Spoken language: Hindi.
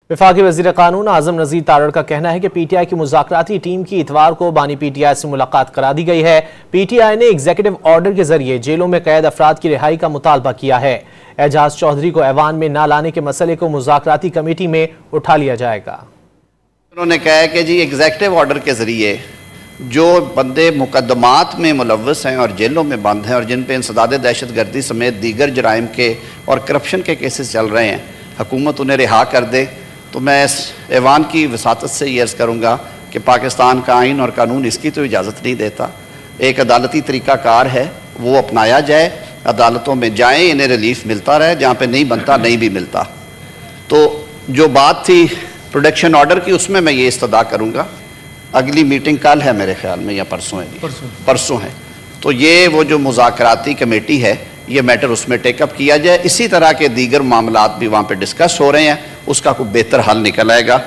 वफाकी वज़ीर क़ानून आज़म नज़ीर तारड़ का कहना है कि पीटीआई की मुज़ाकराती टीम की इतवार को बानी पीटीआई से मुलाकात करा दी गई है। पीटीआई ने एग्जीक्यूटिव ऑर्डर के जरिए जेलों में कैद अफराद की रिहाई का मुतालबा किया है। एजाज चौधरी को ऐवान में न लाने के मसले को मुज़ाकराती कमेटी में उठा लिया जाएगा। उन्होंने कहा है कि जी एग्जीक्यूटिव ऑर्डर के जरिए जो बंदे मुकदमात में मुलव्वस हैं और जेलों में बंद हैं और जिन पर इंसदाद दहशत गर्दी समेत दीगर जराइम के और करप्शन के केसेस चल रहे हैं, हुकूमत उन्हें रिहा कर दे। तो मैं इस ऐवान की वसातत से ये अर्ज़ करूँगा कि पाकिस्तान का आइन और कानून इसकी तो इजाज़त नहीं देता। एक अदालती तरीक़ाकार है, वो अपनाया जाए, अदालतों में जाएँ, इन्हें रिलीफ मिलता रहे, जहाँ पे नहीं बनता नहीं भी मिलता। तो जो बात थी प्रोटेक्शन ऑर्डर की, उसमें मैं ये इस्तदा करूँगा, अगली मीटिंग कल है मेरे ख्याल में या परसों है, परसों है, तो ये वो जो मुज़ाकराती कमेटी है ये मैटर उसमें टेकअप किया जाए। इसी तरह के दीगर मामलात भी वहाँ पे डिस्कस हो रहे हैं, उसका कोई बेहतर हल निकल आएगा।